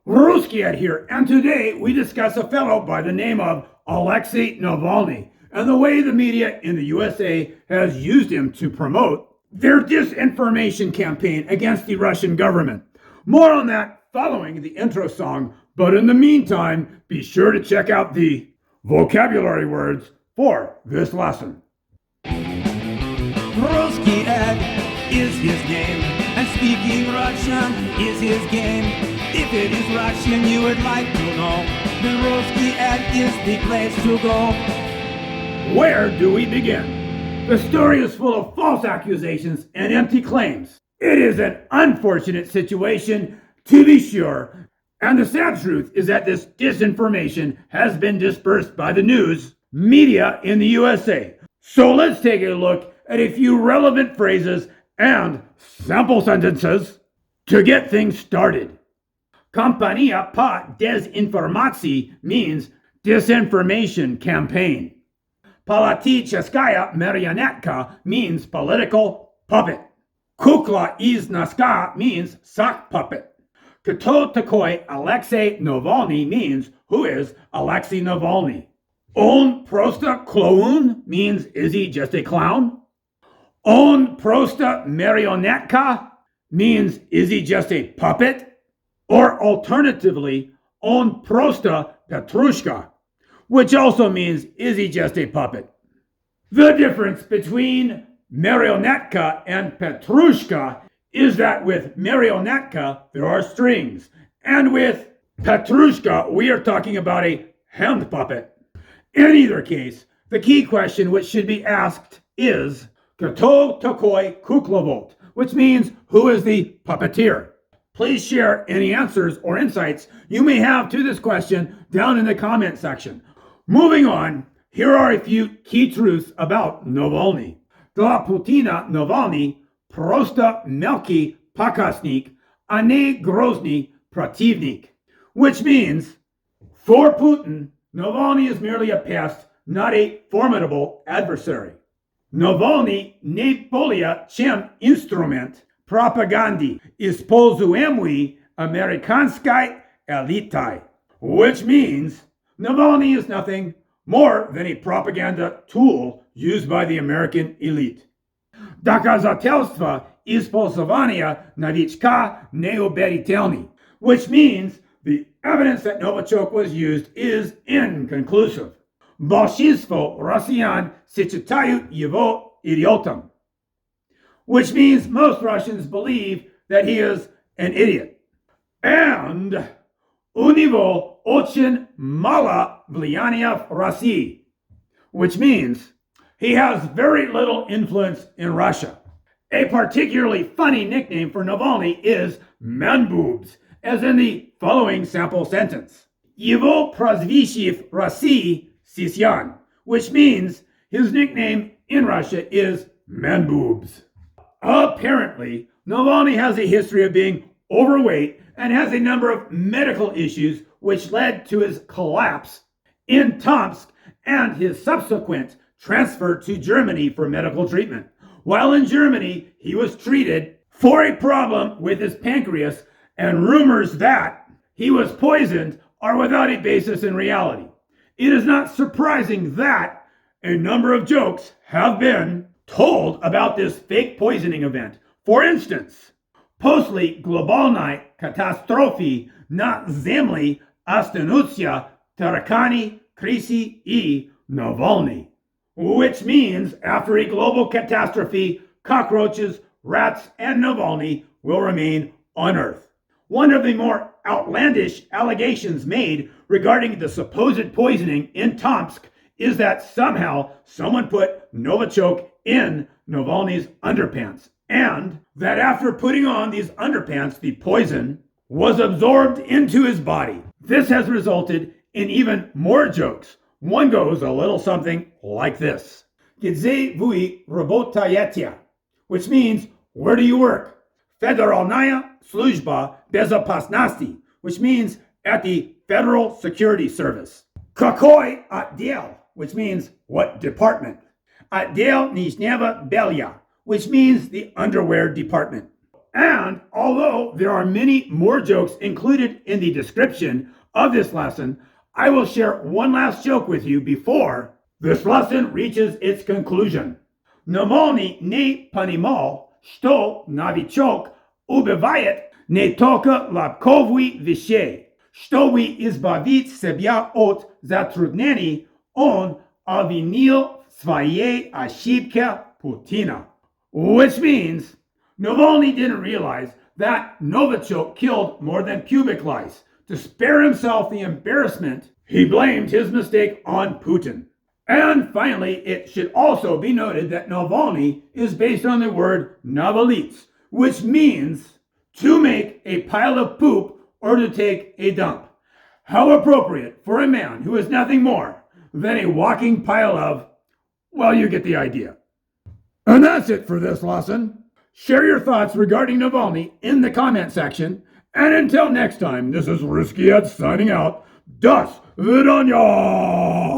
Rusky Ed here, and today we discuss a fellow by the name of Alexei Navalny and the way the media in the USA has used him to promote their disinformation campaign against the Russian government. More on that following the intro song, but in the meantime, be sure to check out the vocabulary words for this lesson. Rusky Ed is his name, and speaking Russian is his game. If it is Russian you would like to know, then Rusky Ed is the place to go. Where do we begin? The story is full of false accusations and empty claims. It is an unfortunate situation, to be sure, and the sad truth is that this disinformation has been dispersed by the news media in the USA. So let's take a look at a few relevant phrases and sample sentences to get things started. Кампания по дезинформации means disinformation campaign. Политическая марионетка means political puppet. Kukla из носка means sock puppet. Кто такой Alexei Navalny means who is Alexei Navalny. Он просто клоун means is he just a clown? Он просто марионетка means is he just a puppet? Or alternatively, он просто Petrushka, which also means is he just a puppet? The difference between marionetka and Petrushka is that with marionetka, there are strings. And with Petrushka, we are talking about a hand puppet. In either case, the key question which should be asked is Кто такой кукла, which means who is the puppeteer? Please share any answers or insights you may have to this question down in the comment section. Moving on, here are a few key truths about Navalny. Dla Putina Navalny просто мелкий pakasnik, a не грозный противник, which means for Putin, Navalny is merely a pest, not a formidable adversary. Navalny не более чем инструмент пропаганды, используемый американской элитой, which means Navalny is nothing more than a propaganda tool used by the American elite. Доказательства использования новичка неубедительны, which means the evidence that Novichok was used is inconclusive. Большинство россиян считают его идиотом, which means most Russians believe that he is an idiot. And у него очень мало влияния в России, which means he has very little influence in Russia. A particularly funny nickname for Navalny is man boobs, as in the following sample sentence. Его прозвище в России Sisyan, which means his nickname in Russia is man boobs. Apparently, Navalny has a history of being overweight and has a number of medical issues which led to his collapse in Tomsk and his subsequent transfer to Germany for medical treatment. While in Germany, he was treated for a problem with his pancreas, and rumors that he was poisoned are without a basis in reality. It is not surprising that a number of jokes have been told about this fake poisoning event. For instance, после глобальной катастрофы на Земле останутся тараканы, крысы и Navalny, which means after a global catastrophe, cockroaches, rats, and Navalny will remain on Earth. One of the more outlandish allegations made regarding the supposed poisoning in Tomsk is that somehow someone put Novichok in Navalny's underpants, and that after putting on these underpants, the poison was absorbed into his body. This has resulted in even more jokes. One goes a little something like this. Где вы работаете? Which means, where do you work? Федеральная служба безопасности, which means at the Federal Security Service. Какой отдел? Which means what department? Отдел нижнего белья, which means the underwear department. And although there are many more jokes included in the description of this lesson, I will share one last joke with you before this lesson reaches its conclusion. Navalny не понимал, что новичок убивает не только лобковые вещей. Чтобы избавить себя от затруднений, он обвинил в своей ошибке Putina. Which means Navalny didn't realize that Novichok killed more than pubic lice. To spare himself the embarrassment, he blamed his mistake on Putin. And finally, it should also be noted that Navalny is based on the word navalits, which means to make a pile of poop or to take a dump. How appropriate for a man who is nothing more than a walking pile of, well, you get the idea. And that's it for this lesson. Share your thoughts regarding Navalny in the comment section. And until next time, this is Rusky Ed signing out. Das Vidanya!